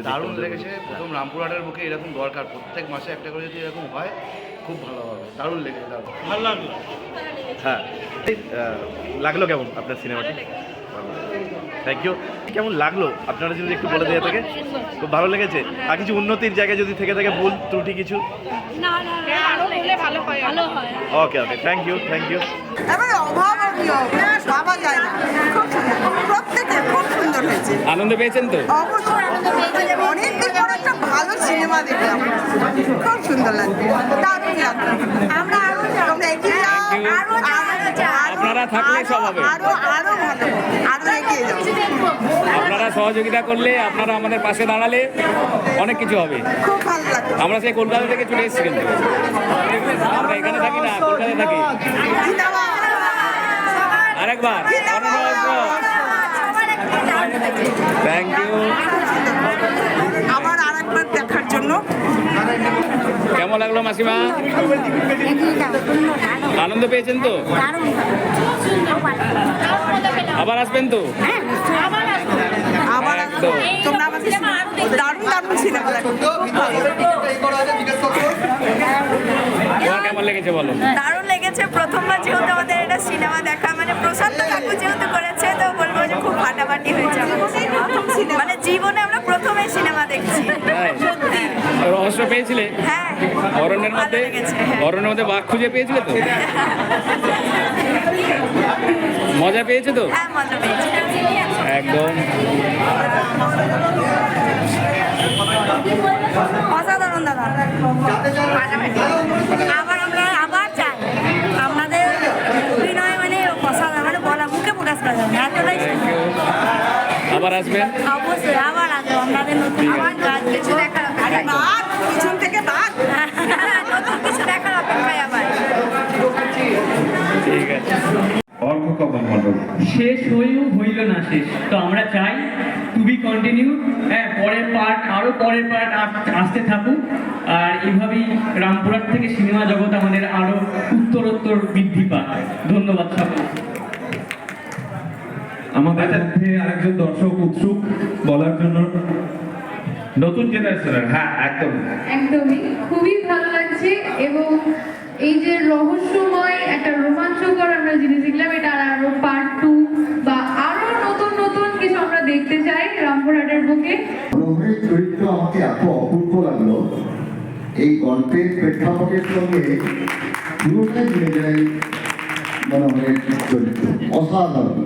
দারুণ লেগেছে। প্রথম রামপুরহাটের বুকে এরকম দরকার, প্রত্যেক মাসে একটা করে যদি এরকম হয় খুব ভালো হবে। দারুণ লেগেছে, দারুণ ভালো লাগলো। হ্যাঁ, লাগলো কেমন আপনার সিনেমাটি? Thank you. কেমন লাগলো আপনারা যদি একটু বলে দিয়ে থাকে? খুব ভালো লেগেছে। আর কিছু উন্নতির জায়গায় যদি থেকে থাকে ভুল ত্রুটি কিছু? ওকে ওকে, থ্যাংক ইউ থ্যাংক ইউ। এবারে অভাবনীয় ভাবা যায় না, প্রত্যেকে খুব সুন্দর হয়েছে। আনন্দ পেয়েছেন তো? অবশ্যই অনেকদিন পর একটা ভালো সিনেমা দেখলাম, খুব সুন্দর লাগছে, দারুণ লাগলো। আমরা আপনারা থাকলে সব হবে, আরো ভালো, আরো এগিয়ে যাবো। আপনারা সহযোগিতা করলে, আপনারা আমাদের পাশে দাঁড়ালে অনেক কিছু হবে। খুব ভালো লাগলো। আমরা সেই কলকাতা থেকে চলে এসেছি, কিন্তু আমরা এখানে থাকি না, কলকাতায় থাকি। আরেকবার থ্যাংক ইউ। আবার আরেকবার দেখার জন্য। কেমন লাগলো মাসিমা? আনন্দ পেয়েছেন তো? আবার আসবেন তো? আবার তোমরা আমাদের দারুণ দারুণ সিনেমা দেখো। তোমার কেমন লেগেছে বলো? দারুণ লেগেছে। প্রথমবার যেহেতু আমাদের এটা সিনেমা দেখা, মানে প্রশান্ত কাকু যেহেতু করেছে, তো বলবো যে খুব ফাটাফাটি হয়েছে আমাদের সিনেমা। মানে জীবনে আমরা প্রথমে সিনেমা দেখছি, সত্যি। রহস্য পেয়েছিলে? হ্যাঁ, অরণ্যের ভালো মধ্যে, লেগেছে। অরণ্যের মধ্যে বাঘ খুঁজে পেয়েছিলে তো? মজা পেয়েছে তো? হ্যাঁ, মজা পেয়েছি একদম। অসাধারণ দাদা। আবার চাই আপনাদের অভিনয়, মানে অসাধারণ, মানে বলা মুখে প্রকাশ করা যাবে না, এতটাই সুন্দর। আবার আসবেন? অবশ্যই আবার আসবো। আপনাদের নতুন কাজ কিছু দেখার অপেক্ষায়, পিছন থেকে বাঘ, নতুন কিছু দেখার অপেক্ষায় আবার। ঠিক আছে। শেষ হয়েও হইল না শেষ, তো আমরা চাই টু বি কন্টিনিউ। হ্যাঁ, পরের পার্ট, আরও পরের পার্ট আসতে থাকুক, আর এইভাবেই রামপুরহাট থেকে সিনেমা জগৎ আমাদের আরও উত্তরোত্তর বৃদ্ধি পায়। ধন্যবাদ সকলকে। আমাদের মধ্যে আরেকজন দর্শক উৎসুক বলার জন্য, নতুন জেনারেশনের। হ্যাঁ, একদমই খুবই ভালো লাগছে। এবং এই যে রহস্যময় একটা রোমাঞ্চকর আমরা জিনিস দেখলাম, এটা আরো পার্ট 2 বা আরো নতুন নতুন কিছু আমরা দেখতে চাই রামপুরহাটের বুকে। মনোহরের চরিত্র আমাকে এত অপূর্ব লাগলো, এই গল্পের প্রেক্ষাপটের সঙ্গে পুরোটাই মিলে যায়। মনোহরের চরিত্র অসাধারণ,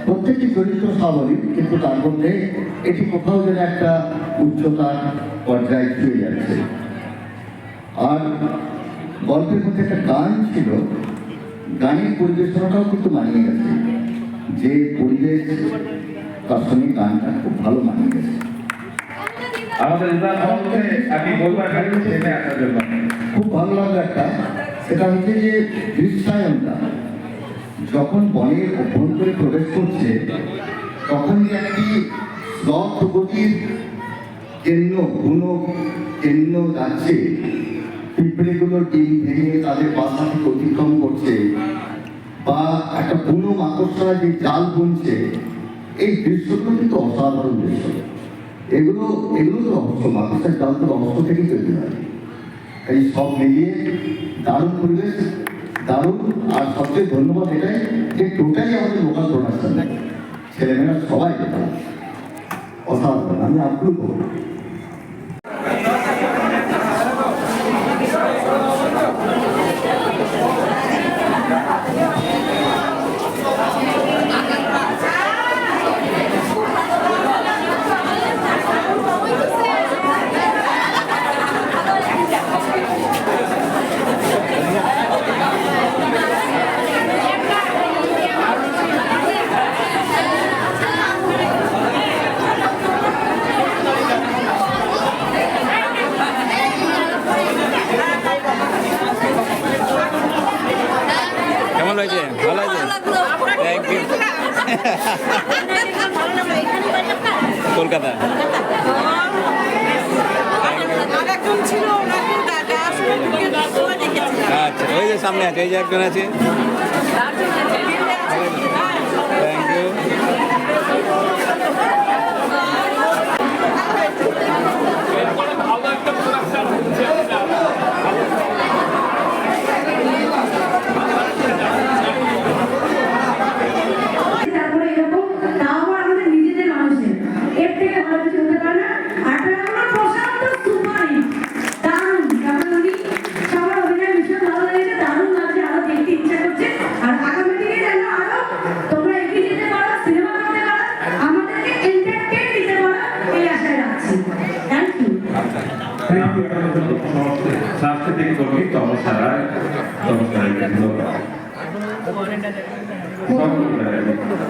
প্রত্যেকটি চরিত্র স্বাভাবিক, কিন্তু তার মধ্যে এটি কোথাও যেন একটা উচ্চতার পর্যায়ে ছুঁয়ে যাচ্ছে। আর গল্পের মধ্যে একটা গান ছিল, গানের পরিবেশনাটাও কিন্তু মানিয়ে গেছে, যে পরিবেশ তার সঙ্গে গানটা খুব ভালো মানিয়ে গেছে। আমাদের আমি বলবো এখানে আসার জন্য খুব ভালো লাগলো একটা, সেটা হচ্ছে যে দৃশ্যায়নটা যখন বনের অভ্যন্তরে প্রবেশ করছে, তখন যে একটি স্লথ গতির কেন্ন যাচ্ছে, পিঁপড়েগুলো ডিম ভেঙে তাদের বাসা থেকে অতিক্রম করছে, বা একটা বুনো মাকড়সারা যে জাল বুনছে, এই দৃশ্যগুলো কিন্তু অসাধারণ দৃশ্য। এগুলো তো রহস্য, মাকড়সার জাল তো রহস্য থেকেই তৈরি হয়। এই সব মিলিয়ে দারুণ পরিবেশ, দারুণ। আর সবচেয়ে ধন্যবাদ এটাই যে টোটালি আমাদের লোকাল প্রোডাকশন, ছেলেমেয়েরা সবাই অসাধারণ। আমি আপ্লুত। কেমন হয়েছে? ভালো হয়েছে, থ্যাংক ইউ। কলকাতা। আচ্ছা, ওই যে সামনে আছে, এই যে একজন আছে। Thank you.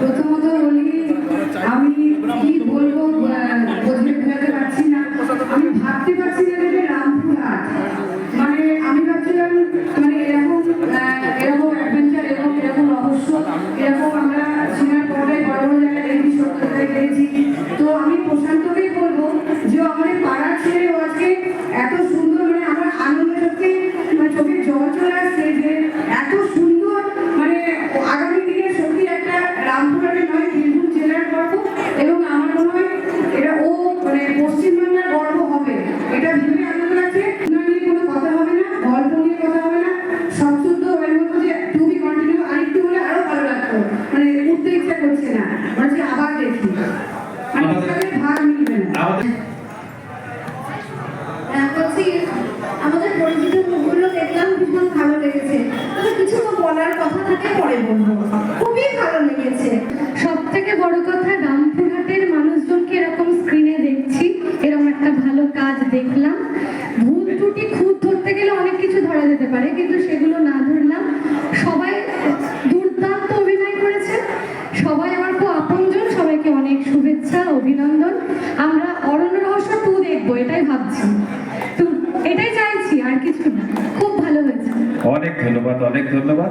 প্রথমত বলি আমি কি বলবো বোঝাতে পারছি না, আমি ভাবতে পারছি না যে রামপুরহাট মানে আমি ভাবছিলাম মানে এরকম অ্যাডভেঞ্চার এরকম রহস্য এরকম আমরা সিনেমার পর্দায় বড় বড় জায়গায় দেখি, সত্য জায়গায় দেখেছি। তো আমি প্রশান্তকেই বলবো যে আমাদের পাড়ার ছেলে আজকে এত সুন্দর মানে আমার আনন্দ সত্যি মানে চোখে জল চলে আসছে যে এত সুন্দর মানে আগামী দিনে সত্যি একটা রামপুরহাটের নয় বীরভূম জেলার গর্ব, এবং আমার মনে হয় এটা ও মানে পশ্চিমবাংলার গর্ব হবে, এটা ভেবে আনন্দ লাগছে। নিয়ে কোনো কথা হবে না, গল্প নিয়ে কথা হবে না, সব শুদ্ধ আমি বলবো যে টু বি কন্টিনিউ, আরেকটু হলে আরো ভালো লাগতো, মানে উঠতে ইচ্ছা করছে না, মানে আবার দেখি মানে ভাগ মিলবে না। বলছি আমাদের পরিচিত মুখগুলো দেখলাম, ভীষণ ভালো লেগেছে, তবে কিছু তো বলার কথা থাকে পরে বলবো, খুবই ভালো লেগেছে। সব থেকে বড় কথা রামপুরহাটের মানুষজনকে এরকম স্ক্রিনে দেখছি, এরকম একটা ভালো কাজ দেখলাম। ভুল ত্রুটি খুঁত ধরতে গেলে অনেক কিছু ধরা যেতে পারে, কিন্তু সেগুলো না ধরলাম। সবাই দুর্দান্ত অভিনয় করেছে, সবাই আমার খুব আপনজন, সবাইকে অনেক শুভেচ্ছা অভিনন্দন। আমরা অরণ্য রহস্য 2 দেখবো এটাই ভাবছি, তো এটাই চাইছি, আর কিছু না। খুব ভালো হয়েছে। অনেক ধন্যবাদ, অনেক ধন্যবাদ।